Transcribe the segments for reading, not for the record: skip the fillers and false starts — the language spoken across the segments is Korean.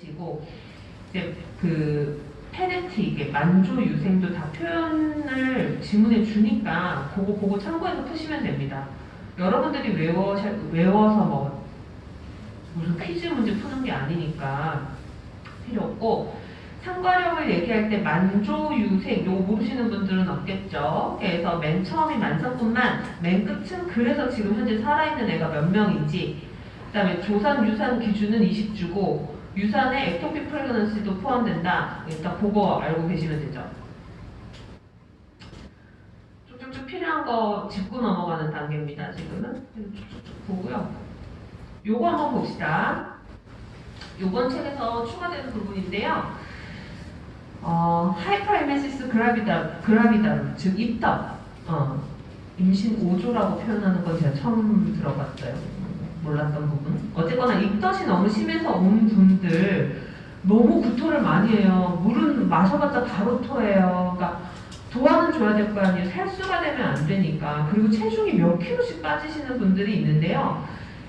시고 이제 그 페네티 이게 만조 유생도 다 표현을 지문에 주니까 그거 보고 참고해서 푸시면 됩니다. 여러분들이 외워서 뭐 무슨 퀴즈 문제 푸는 게 아니니까 필요 없고, 상과력을 얘기할 때 만조 유생 요거 모르시는 분들은 없겠죠. 그래서 맨 처음이 만성뿐만, 맨 끝은 그래서 지금 현재 살아있는 애가 몇 명인지, 그 다음에 조산 유산 기준은 20주고 유산에 엑토픽 프레그넌시도 포함된다. 일단 그거 알고 계시면 되죠. 쭉쭉쭉 필요한 거 짚고 넘어가는 단계입니다. 지금은 쭉쭉쭉 보고요. 요거 한번 봅시다. 요번 책에서 추가되는 부분인데요. 하이퍼에메시스 그라비다룸, 즉 입덧, 임신 5조라고 표현하는 건 제가 처음 들어봤어요. 몰랐던 부분. 어쨌거나 입덧이 너무 심해서 온 분들 너무 구토를 많이 해요. 물은 마셔봤자 바로 토해요. 그러니까 도와는 줘야 될 거 아니에요. 살수가 되면 안 되니까. 그리고 체중이 몇 킬로씩 빠지시는 분들이 있는데요.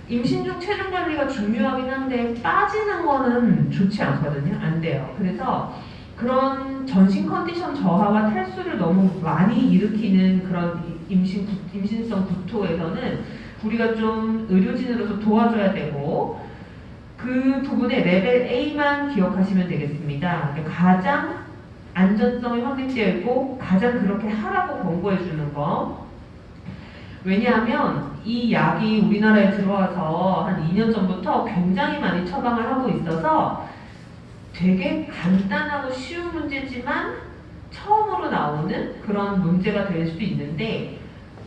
임신 중 체중 관리가 중요하긴 한데 빠지는 거는 좋지 않거든요. 안 돼요. 그래서 그런 전신 컨디션 저하와 탈수를 너무 많이 일으키는 그런 임신성 구토에서는 우리가 좀 의료진으로서 도와줘야 되고, 그 부분에 레벨 A만 기억하시면 되겠습니다. 가장 안전성이 확립되어 있고 가장 그렇게 하라고 권고해주는 거. 왜냐하면 이 약이 우리나라에 들어와서 한 2년 전부터 굉장히 많이 처방을 하고 있어서 되게 간단하고 쉬운 문제지만 처음으로 나오는 그런 문제가 될 수 있는데,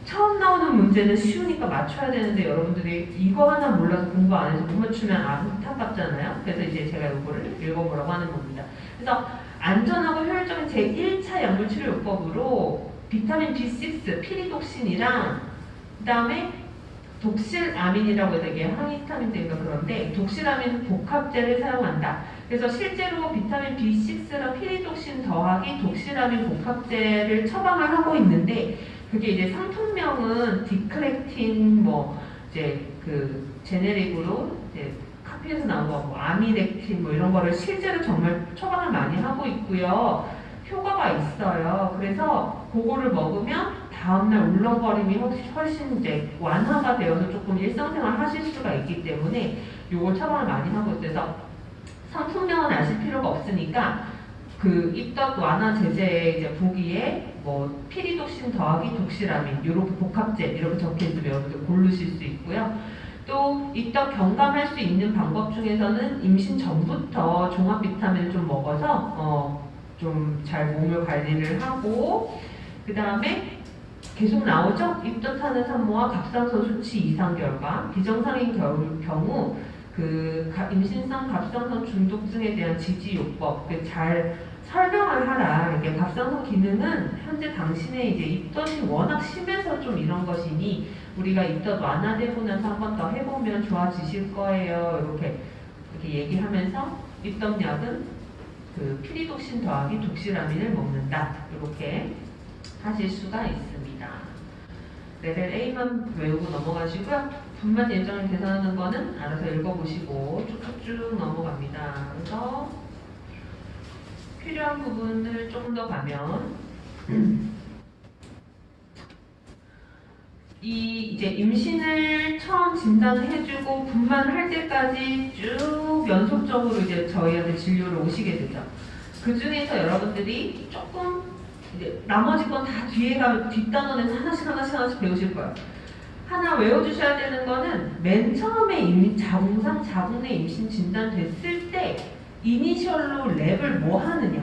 처음 나오는 문제는 쉬우니까 맞춰야 되는데 여러분들이 이거 하나 몰라서 공부 안 해서 못 맞추면 안타깝잖아요. 그래서 이제 제가 이거를 읽어보라고 하는 겁니다. 그래서 안전하고 효율적인 제1차 약물치료요법으로 비타민 B6, 피리독신이랑 그 다음에 독실아민이라고 해서 이게 항히스타민제인가 그런데 독실아민 복합제를 사용한다. 그래서 실제로 비타민 B6랑 피리독신 더하기 독실아민 복합제를 처방을 하고 있는데, 그게 이제 상품명은 디크렉틴 뭐 이제 그 제네릭으로 이제 카피해서 나온 거 뭐 아미렉틴 뭐 이런 거를 실제로 정말 처방을 많이 하고 있고요. 효과가 있어요. 그래서 그거를 먹으면 다음날 울렁거림이 훨씬 이제 완화가 되어서 조금 일상생활 하실 수가 있기 때문에 요걸 처방을 많이 하고 있어서 상품명은 아실 필요가 없으니까 그 입덧 완화 제제에 이제 보기에 뭐 피리독신 더하기 독실아민 이렇게 복합제 이렇게 적혀있으면 여러분들 고르실 수 있고요. 또 입덧 경감할 수 있는 방법 중에서는 임신 전부터 종합 비타민을 좀 먹어서 좀 잘 몸을 관리를 하고, 그 다음에 계속 나오죠? 입덧하는 산모와 갑상선 수치 이상 결과, 비정상인 경우 그 임신성 갑상선 중독증에 대한 지지요법 잘 설명을 하라. 이렇게 갑상선 기능은 현재 당신의 이제 입덧이 워낙 심해서 좀 이런 것이니 우리가 입덧 완화되고 나서 한 번 더 해보면 좋아지실 거예요. 이렇게 얘기하면서 입덧약은 그 피리독신 더하기 독실아민을 먹는다. 이렇게 하실 수가 있습니다. 레벨 A만 외우고 넘어가시고요. 분만 예정을 계산하는 거는 알아서 읽어보시고 쭉쭉쭉 넘어갑니다. 그래서 필요한 부분을 조금 더 가면 이제 임신을 처음 진단을 해주고 분만을 할 때까지 쭉 연속적으로 이제 저희한테 진료를 오시게 되죠. 그 중에서 여러분들이 조금 이제 나머지 건 다 뒷단원에서 하나씩 배우실 거예요. 하나 외워주셔야 되는 거는 맨 처음에 자궁 내 임신 진단 됐을 때 이니셜로 랩을 뭐 하느냐.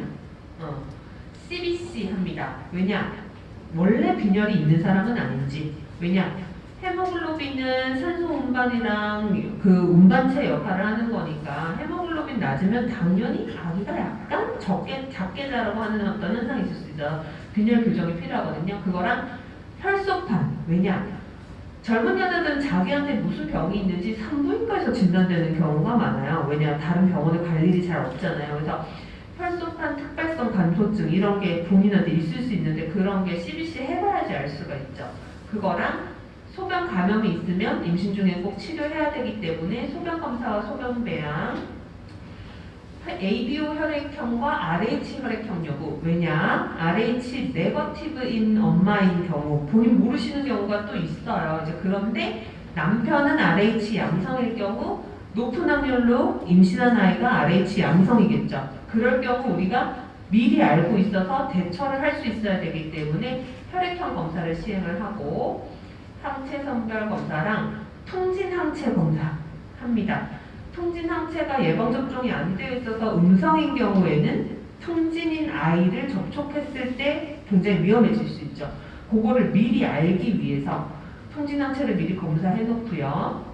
CBC 합니다. 왜냐? 원래 빈혈이 있는 사람은 아닌지. 왜냐? 헤모글로빈은 산소 운반이랑 그 운반체 역할을 하는 거니까 헤모글로빈 낮으면 당연히 아기가 약간 작게 자라고 하는 어떤 현상이 있을 수 있죠. 빈혈 교정이 필요하거든요. 그거랑 혈소판. 왜냐? 젊은 여자들은 자기한테 무슨 병이 있는지 산부인과에서 진단되는 경우가 많아요. 왜냐? 다른 병원에 갈 일이 잘 없잖아요. 그래서 혈소판 특발성 간소증 이런 게 본인한테 있을 수 있는데 그런 게 CBC 해봐야지 알 수가 있죠. 그거랑 소변 감염이 있으면 임신 중에 꼭 치료해야 되기 때문에 소변 검사와 소변 배양, ABO 혈액형과 RH 혈액형 여부. 왜냐? RH 네거티브인 엄마인 경우, 본인 모르시는 경우가 또 있어요. 이제 그런데 남편은 RH 양성일 경우 높은 확률로 임신한 아이가 RH 양성이겠죠. 그럴 경우 우리가 미리 알고 있어서 대처를 할 수 있어야 되기 때문에 혈액형 검사를 시행을 하고 항체 선별 검사랑 통진 항체 검사 합니다. 통진 항체가 예방접종이 안 되어 있어서 음성인 경우에는 통진인 아이를 접촉했을 때 굉장히 위험해질 수 있죠. 그거를 미리 알기 위해서 통진 항체를 미리 검사해 놓고요.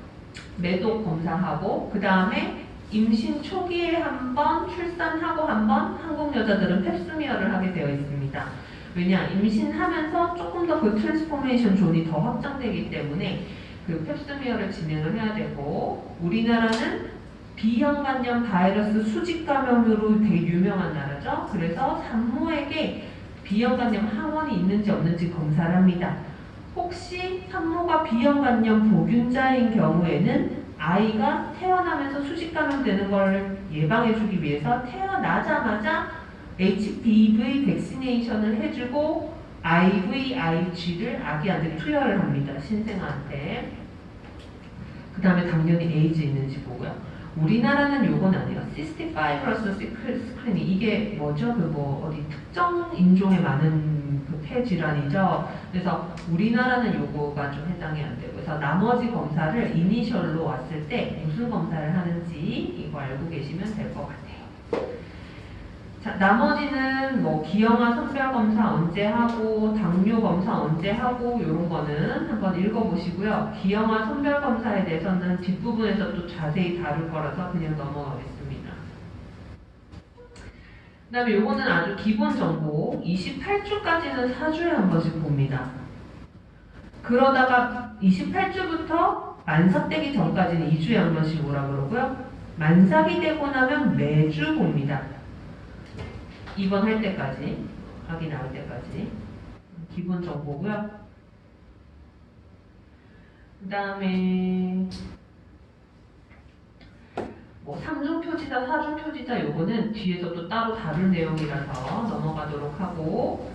매독 검사하고 그 다음에 임신 초기에 한 번, 출산하고 한 번, 한국 여자들은 펩스미어를 하게 되어 있습니다. 왜냐? 임신하면서 조금 더 그 트랜스포메이션 존이 더 확장되기 때문에 그 펩스미어를 진행을 해야 되고, 우리나라는 비형간염 바이러스 수직 감염으로 되게 유명한 나라죠. 그래서 산모에게 비형간염 항원이 있는지 없는지 검사를 합니다. 혹시 산모가 비형간염 보균자인 경우에는 아이가 태어나면서 수직 감염되는 걸 예방해주기 위해서 태어나자마자 HPV 백시네이션을 해주고 IVIG를 아기한테 투여를 합니다. 신생아한테. 그 다음에 당연히 에이즈 있는지 보고요. 우리나라는 요건 아니에요. 시스틱 파이브러스 스크리닝. 이게 뭐죠? 그 뭐 어디 특정 인종에 많은 그 폐질환이죠. 그래서 우리나라는 요거가 좀 해당이 안 되고, 그래서 나머지 검사를 이니셜로 왔을 때 무슨 검사를 하는지 이거 알고 계시면 될 것 같아요. 자, 나머지는 뭐 기형아 선별 검사 언제 하고 당뇨 검사 언제 하고 이런 거는 한번 읽어보시고요. 기형아 선별 검사에 대해서는 뒷부분에서 또 자세히 다룰 거라서 그냥 넘어가겠습니다. 그 다음에 요거는 아주 기본 정보, 28주까지는 4주에 한 번씩 봅니다. 그러다가 28주부터 만삭되기 전까지는 2주에 한 번씩 오라 그러고요. 만삭이 되고 나면 매주 봅니다. 입원할 때까지, 아기 나올 때까지. 기본 정보고요. 그 다음에 뭐 3중 표지자, 4중 표지자 요거는 뒤에서 또 따로 다룰 내용이라서 넘어가도록 하고,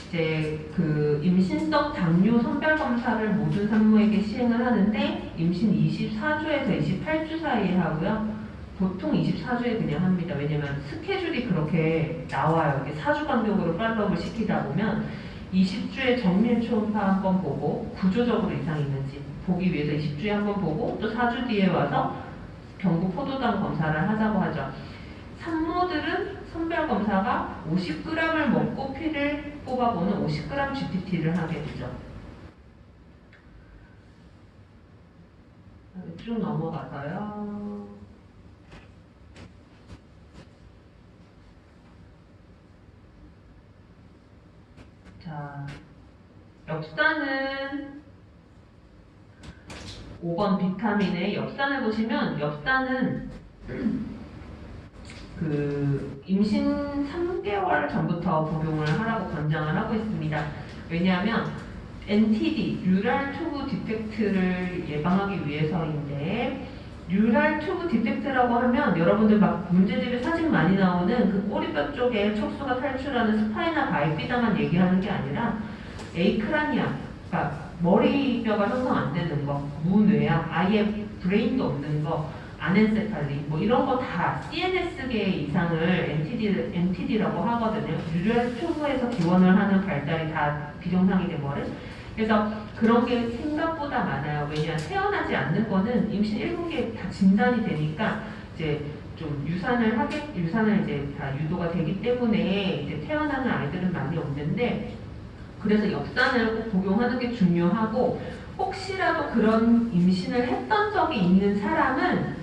이제 그 임신성 당뇨 선별 검사를 모든 산모에게 시행을 하는데 임신 24주에서 28주 사이에 하고요. 보통 24주에 그냥 합니다. 왜냐면 스케줄이 그렇게 나와요. 이게 4주 간격으로 팔로우를 시키다 보면 20주에 정밀 초음파 한번 보고 구조적으로 이상이 있는지 보기 위해서 20주에 한번 보고 또 4주 뒤에 와서 경구 포도당 검사를 하자고 하죠. 산모들은 선별 검사가 50g을 먹고 피를 뽑아보는 50g GPT를 하게 되죠. 쭉 넘어가서요. 자, 엽산은 5번 비타민의 엽산을 보시면 엽산은 그 임신 3개월 전부터 복용을 하라고 권장을 하고 있습니다. 왜냐하면 NTD, 뉴럴 투브 디펙트를 예방하기 위해서인데, 뉴럴 투브 디펙트라고 하면 여러분들 막 문제집에 사진 많이 나오는 그 꼬리뼈 쪽에 척수가 탈출하는 스파이나 바이피다만 얘기하는 게 아니라 에이크라니아, 그러니까 머리뼈가 형성 안 되는 거, 무뇌암, 아예 브레인도 없는 거, 아넨세팔리 뭐 이런 거 다 CNS계 이상을 NTD라고 하거든요. 뉴럴 튜브에서 기원을 하는 발달이 다 비정상이 돼버린. 그래서 그런 게 생각보다 많아요. 왜냐, 태어나지 않는 거는 임신 1분기에 다 진단이 되니까 이제 좀 유산을 이제 다 유도가 되기 때문에 이제 태어나는 아이들은 많이 없는데, 그래서 엽산을 꼭 복용하는 게 중요하고, 혹시라도 그런 임신을 했던 적이 있는 사람은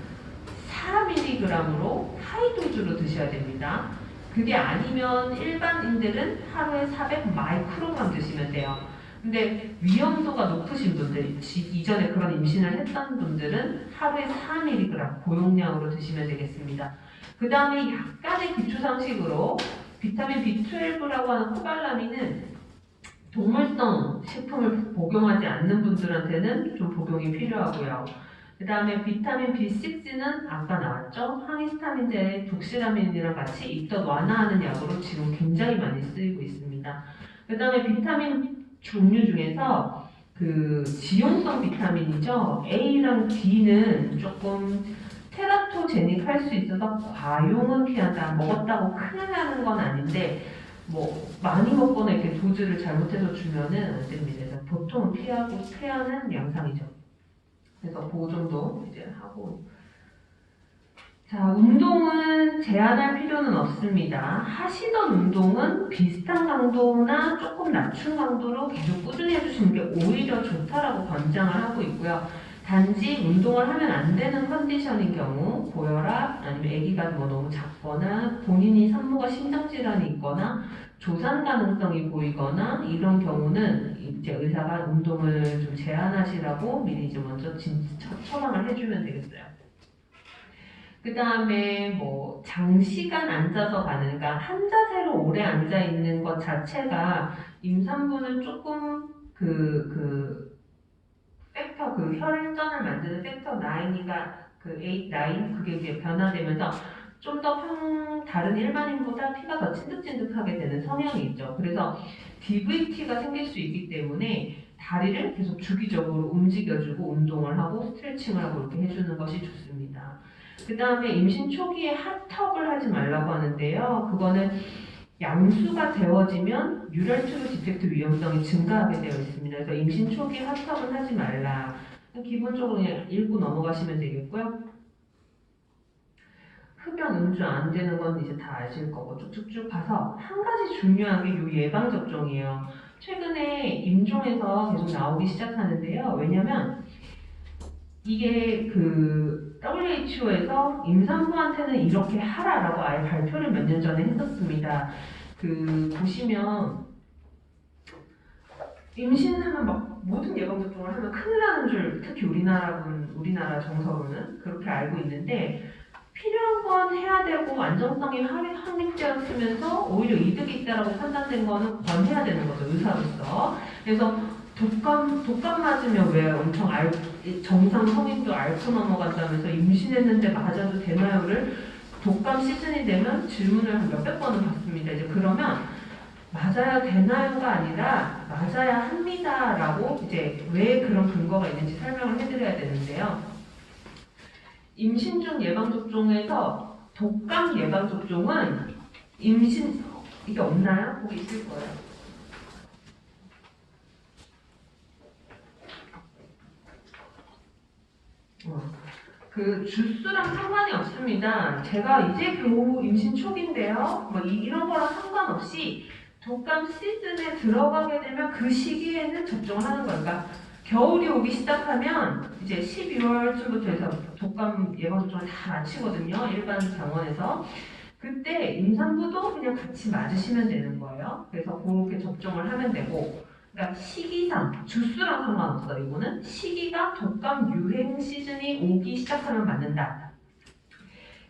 4mg으로 하이도즈로 드셔야 됩니다. 그게 아니면 일반인들은 하루에 400 마이크로그램 드시면 돼요. 근데 위험도가 높으신 분들, 이전에 그런 임신을 했던 분들은 하루에 4mg 고용량으로 드시면 되겠습니다. 그 다음에 약간의 기초상식으로 비타민 B12라고 하는 코발라민은 동물성 식품을 복용하지 않는 분들한테는 좀 복용이 필요하고요. 그 다음에 비타민 B6는 아까 나왔죠? 항히스타민제 독시라민이랑 같이 입덧 완화하는 약으로 지금 굉장히 많이 쓰이고 있습니다. 그 다음에 비타민 종류 중에서 그 지용성 비타민이죠. A랑 D는 조금 테라토제닉 할 수 있어서 과용은 피한다. 먹었다고 큰일 나는 건 아닌데 뭐 많이 먹거나 이렇게 도즈를 잘못해서 주면은 안 됩니다. 그래서 보통은 피하는 양상이죠. 그래서 그 정도 이제 하고. 자, 운동은 제한할 필요는 없습니다. 하시던 운동은 비슷한 강도나 조금 낮춘 강도로 계속 꾸준히 해주시는 게 오히려 좋다라고 권장을 하고 있고요. 단지 운동을 하면 안 되는 컨디션인 경우, 고혈압, 아니면 아기가 뭐 너무 작거나 본인이 산모가 심장질환이 있거나 조산 가능성이 보이거나 이런 경우는 이제 의사가 운동을 좀 제한하시라고 미리 좀 먼저 처방을 해주면 되겠어요. 그 다음에 뭐 장시간 앉아서 가는, 그러니까 한 자세로 오래 앉아 있는 것 자체가 임산부는 조금 팩터, 그 혈전을 만드는 팩터 9이가 그 8, 9 그게 이제 변화되면서 좀 더 다른 일반인보다 피가 더 찐득찐득하게 되는 성향이 있죠. 그래서 DVT가 생길 수 있기 때문에 다리를 계속 주기적으로 움직여주고 운동을 하고 스트레칭을 하고 이렇게 해주는 것이 좋습니다. 그 다음에 임신 초기에 핫턱을 하지 말라고 하는데요. 그거는 양수가 되어지면 뉴럴 튜브 디펙트 위험성이 증가하게 되어 있습니다. 그래서 임신 초기에 핫턱은 하지 말라. 기본적으로 그냥 읽고 넘어가시면 되겠고요. 흡연, 음주 안 되는 건 이제 다 아실 거고 쭉쭉쭉 봐서 한 가지 중요한 게 요 예방 접종이에요. 최근에 임종에서 계속 나오기 시작하는데요. 왜냐면 이게 그 WHO에서 임산부한테는 이렇게 하라라고 아예 발표를 몇 년 전에 했었습니다. 그 보시면 임신하면 막 모든 예방접종을 하면 큰일 나는 줄, 특히 우리나라 정서로는 그렇게 알고 있는데 필요한 건 해야 되고 안정성이 확립되었으면서 오히려 이득이 있다라고 판단된 거는 권해야 되는 거죠, 의사로서. 그래서 독감 맞으면 왜 엄청 정상 성인도 앓고 넘어간다면서 임신했는데 맞아도 되나요를 독감 시즌이 되면 질문을 한 몇백 번은 받습니다. 이제 그러면 맞아야 되나요가 아니라 맞아야 합니다라고 이제 왜 그런 근거가 있는지 설명을 해드려야 되는데요. 임신 중 예방접종에서 독감 예방접종은 이게 없나요? 거기 있을 거예요. 그 주수랑 상관이 없습니다. 제가 이제 겨우 임신 초기인데요. 뭐 이런 거랑 상관없이 독감 시즌에 들어가게 되면 그 시기에는 접종을 하는 거예요. 그러니까 겨울이 오기 시작하면 이제 12월쯤부터 해서 독감 예방접종을 다 마치거든요. 일반 병원에서. 그때 임산부도 그냥 같이 맞으시면 되는 거예요. 그래서 그렇게 접종을 하면 되고, 그러니까 시기상, 주수랑 상관없어요. 이거는 시기가 독감 유행 시즌이 오기 시작하면 맞는다.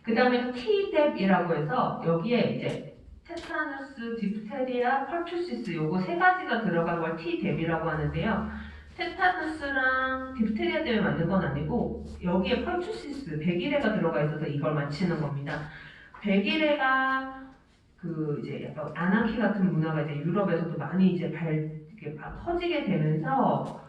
그 다음에 Tdeb이라고 해서 여기에 이제 테타누스, 디프테리아, 펄투시스 요거 세 가지가 들어간 걸 Tdeb이라고 하는데요. 테타누스랑 디프테리아 때문에 맞는 건 아니고 여기에 펄투시스, 백일해가 들어가 있어서 이걸 맞히는 겁니다. 백일해가 그 이제 약간 아나키 같은 문화가 이제 유럽에서도 많이 이제 이렇게 퍼지게 되면서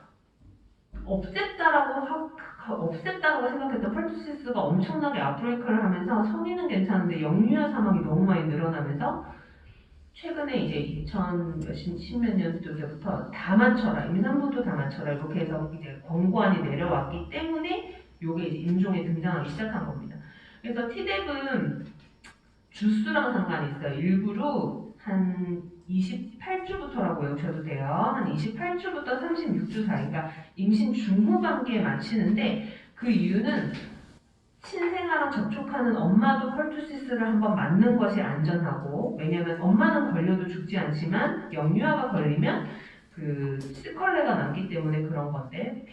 없앴다라고 생각했던 펄투시스가 엄청나게 아프레이크를 하면서 성인은 괜찮은데 영유아 사망이 너무 많이 늘어나면서 최근에 이제 2010몇 년도부터 다 맞춰라, 임산부도 다 맞춰라 이렇게 해서 이제 권고안이 내려왔기 때문에 이게 이제 임종에 등장하기 시작한 겁니다. 그래서 Tdeb은 주수랑 상관이 있어요. 일부러 한 28주부터라고 외우셔도 돼요. 한 28주부터 36주 사이, 그러니까 임신 중후반기에 마치는데 그 이유는 신생아랑 접촉하는 엄마도 펄투시스를 한번 맞는 것이 안전하고, 왜냐면 엄마는 걸려도 죽지 않지만 영유아가 걸리면 그 스컬레가 남기 때문에 그런 건데